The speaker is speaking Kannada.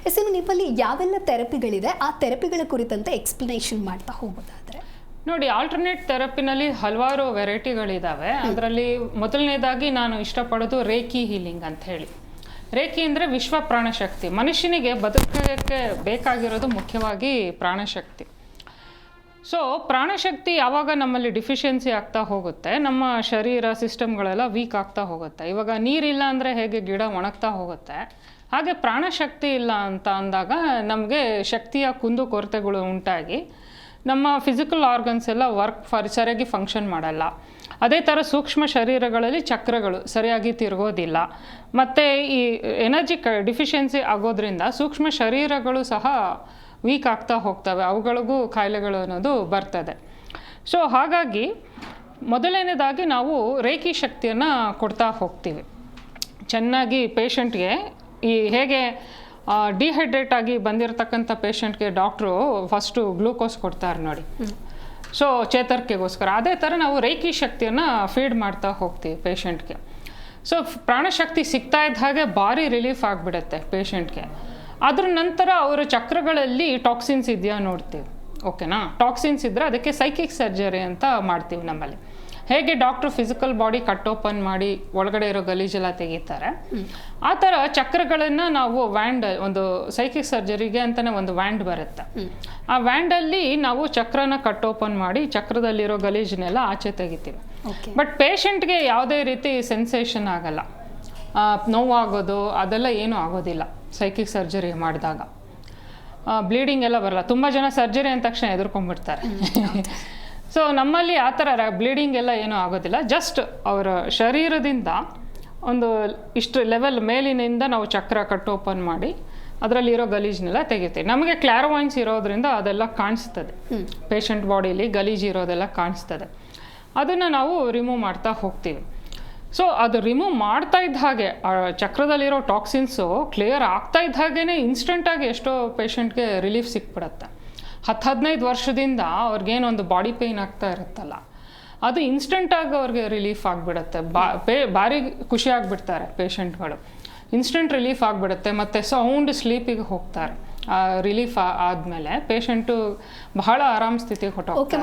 ಎಸ್ ನಿಮ್ಮಲ್ಲಿ ಯಾವೆಲ್ಲ ಥೆರಪಿಗಳಿದೆ, ಆ ಥೆರಪಿಗಳ ಕುರಿತಂತೆ ಎಕ್ಸ್ಪ್ಲನೇಷನ್ ಮಾಡ್ತಾ ಹೋಗೋದಾದರೆ? ನೋಡಿ, ಆಲ್ಟರ್ನೇಟ್ ಥೆರಪಿನಲ್ಲಿ ಹಲವಾರು ವೆರೈಟಿಗಳಿದ್ದಾವೆ. ಅದರಲ್ಲಿ ಮೊದಲನೇದಾಗಿ ನಾನು ಇಷ್ಟಪಡೋದು ರೇಖಿ ಹೀಲಿಂಗ್ ಅಂತ ಹೇಳಿ. ರೇಖಿ ಅಂದರೆ ವಿಶ್ವ ಪ್ರಾಣಶಕ್ತಿ. ಮನುಷ್ಯನಿಗೆ ಬದುಕೋಕ್ಕೆ ಬೇಕಾಗಿರೋದು ಮುಖ್ಯವಾಗಿ ಪ್ರಾಣಶಕ್ತಿ. ಸೊ ಪ್ರಾಣಶಕ್ತಿ ಯಾವಾಗ ನಮ್ಮಲ್ಲಿ ಡಿಫಿಷಿಯನ್ಸಿ ಆಗ್ತಾ ಹೋಗುತ್ತೆ, ನಮ್ಮ ಶರೀರ ಸಿಸ್ಟಮ್ಗಳೆಲ್ಲ ವೀಕ್ ಆಗ್ತಾ ಹೋಗುತ್ತೆ. ಇವಾಗ ನೀರಿಲ್ಲ ಅಂದರೆ ಹೇಗೆ ಗಿಡ ಒಣಗ್ತಾ ಹೋಗುತ್ತೆ, ಹಾಗೆ ಪ್ರಾಣಶಕ್ತಿ ಇಲ್ಲ ಅಂತ ಅಂದಾಗ ನಮಗೆ ಶಕ್ತಿಯ ಕುಂದುಕೊರತೆಗಳು ಉಂಟಾಗಿ ನಮ್ಮ ಫಿಸಿಕಲ್ ಆರ್ಗನ್ಸ್ ಎಲ್ಲ ಸರಿಯಾಗಿ ಫಂಕ್ಷನ್ ಮಾಡಲ್ಲ. ಅದೇ ಥರ ಸೂಕ್ಷ್ಮ ಶರೀರಗಳಲ್ಲಿ ಚಕ್ರಗಳು ಸರಿಯಾಗಿ ತಿರುಗೋದಿಲ್ಲ. ಮತ್ತು ಈ ಎನರ್ಜಿ ಡಿಫಿಷಿಯನ್ಸಿ ಆಗೋದ್ರಿಂದ ಸೂಕ್ಷ್ಮ ಶರೀರಗಳು ಸಹ ವೀಕ್ ಆಗ್ತಾ ಹೋಗ್ತವೆ, ಅವುಗಳಿಗೂ ಕಾಯಿಲೆಗಳು ಅನ್ನೋದು ಬರ್ತದೆ. ಸೊ ಹಾಗಾಗಿ ಮೊದಲನೇದಾಗಿ ನಾವು ರೇಖಿ ಶಕ್ತಿಯನ್ನು ಕೊಡ್ತಾ ಹೋಗ್ತೀವಿ. ಚೆನ್ನಾಗಿ ಪೇಷಂಟ್ಗೆ ಹೇಗೆ ಡಿಹೈಡ್ರೇಟ್ ಆಗಿ ಬಂದಿರತಕ್ಕಂಥ ಪೇಷಂಟ್ಗೆ ಡಾಕ್ಟ್ರು ಫಸ್ಟು ಗ್ಲೂಕೋಸ್ ಕೊಡ್ತಾರೆ ನೋಡಿ, ಸೊ ಚೇತರಿಕೆಗೋಸ್ಕರ. ಅದೇ ಥರ ನಾವು ರೇಖಿ ಶಕ್ತಿಯನ್ನು ಫೀಡ್ ಮಾಡ್ತಾ ಹೋಗ್ತೀವಿ ಪೇಷಂಟ್ಗೆ. ಸೊ ಪ್ರಾಣಶಕ್ತಿ ಸಿಗ್ತಾ ಇದ್ದ ಹಾಗೆ ಭಾರಿ ರಿಲೀಫ್ ಆಗಿಬಿಡುತ್ತೆ ಪೇಷಂಟ್ಗೆ. ಅದ್ರ ನಂತರ ಅವರ ಚಕ್ರಗಳಲ್ಲಿ ಟಾಕ್ಸಿನ್ಸ್ ಇದೆಯಾ ನೋಡ್ತೀವಿ, ಓಕೆನಾ? ಟಾಕ್ಸಿನ್ಸ್ ಇದ್ದರೆ ಅದಕ್ಕೆ ಸೈಕಿಕ್ ಸರ್ಜರಿ ಅಂತ ಮಾಡ್ತೀವಿ ನಮ್ಮಲ್ಲಿ. ಹೇಗೆ doctor physical body cut open ಮಾಡಿ ಒಳಗಡೆ ಇರೋ ಗಲೀಜೆಲ್ಲ ತೆಗಿತಾರೆ, ಆ ಥರ ಚಕ್ರಗಳನ್ನು ನಾವು ಒಂದು ಸೈಕಿಕ್ ಸರ್ಜರಿಗೆ ಅಂತಲೇ ಒಂದು ವ್ಯಾಂಡ್ ಬರುತ್ತೆ. ಆ ವ್ಯಾಂಡಲ್ಲಿ ನಾವು ಚಕ್ರನ ಕಟ್ ಓಪನ್ ಮಾಡಿ ಚಕ್ರದಲ್ಲಿರೋ ಗಲೀಜನ್ನೆಲ್ಲ ಆಚೆ ತೆಗಿತೀವಿ. ಬಟ್ ಪೇಷಂಟ್ಗೆ ಯಾವುದೇ ರೀತಿ ಸೆನ್ಸೇಷನ್ ಆಗಲ್ಲ, ನೋವಾಗೋದು ಅದೆಲ್ಲ ಏನೂ ಆಗೋದಿಲ್ಲ ಸೈಕಿಕ್ ಸರ್ಜರಿ ಮಾಡಿದಾಗ. ಬ್ಲೀಡಿಂಗ್ ಎಲ್ಲ ಬರಲ್ಲ. ತುಂಬ ಜನ ಸರ್ಜರಿ ಅಂದ ತಕ್ಷಣ ಎದುರ್ಕೊಂಡ್ಬಿಡ್ತಾರೆ. ಸೊ ನಮ್ಮಲ್ಲಿ ಆ ಥರ ಬ್ಲೀಡಿಂಗ್ ಎಲ್ಲ ಏನೂ ಆಗೋದಿಲ್ಲ. ಜಸ್ಟ್ ಅವರ ಶರೀರದಿಂದ ಒಂದು ಇಷ್ಟು ಲೆವೆಲ್ ಮೇಲಿನಿಂದ ನಾವು ಚಕ್ರ ಕಟ್ ಓಪನ್ ಮಾಡಿ ಅದರಲ್ಲಿರೋ ಗಲೀಜನ್ನೆಲ್ಲ ತೆಗಿತೀವಿ. ನಮಗೆ ಕ್ಲಾರವಾಯ್ನ್ಸ್ ಇರೋದ್ರಿಂದ ಅದೆಲ್ಲ ಕಾಣಿಸ್ತದೆ, ಪೇಷಂಟ್ ಬಾಡಿಲಿ ಗಲೀಜು ಇರೋದೆಲ್ಲ ಕಾಣಿಸ್ತದೆ. ಅದನ್ನು ನಾವು ರಿಮೂವ್ ಮಾಡ್ತಾ ಹೋಗ್ತೀವಿ. ಸೊ ಅದು ರಿಮೂವ್ ಮಾಡ್ತಾ ಇದ್ದ ಹಾಗೆ ಚಕ್ರದಲ್ಲಿರೋ ಟಾಕ್ಸಿನ್ಸು ಕ್ಲಿಯರ್ ಆಗ್ತಾ ಇದ್ದ ಹಾಗೇ ಇನ್ಸ್ಟೆಂಟಾಗಿ ಎಷ್ಟೋ ಪೇಷಂಟ್ಗೆ ರಿಲೀಫ್ ಸಿಕ್ಬಿಡತ್ತೆ. 10-15 ವರ್ಷದಿಂದ ಅವ್ರಿಗೇನೊಂದು ಬಾಡಿ ಪೇಯ್ನ್ ಆಗ್ತಾ ಇರುತ್ತಲ್ಲ, ಅದು ಇನ್ಸ್ಟೆಂಟಾಗಿ ಅವ್ರಿಗೆ ರಿಲೀಫ್ ಆಗಿಬಿಡುತ್ತೆ. ಭಾರಿ ಖುಷಿ ಆಗಿಬಿಡ್ತಾರೆ ಪೇಷಂಟ್ಗಳು. ಇನ್ಸ್ಟೆಂಟ್ ರಿಲೀಫ್ ಆಗಿಬಿಡುತ್ತೆ. ಮತ್ತು ಸೌಂಡ್ ಸ್ಲೀಪಿಗೆ ಹೋಗ್ತಾರೆ. ರಿಲೀಫ್ ಆದಮೇಲೆ ಪೇಷಂಟು ಬಹಳ ಆರಾಮ ಸ್ಥಿತಿಗೆ ಹೊಟ್ಟೋಗ್ತಾರೆ.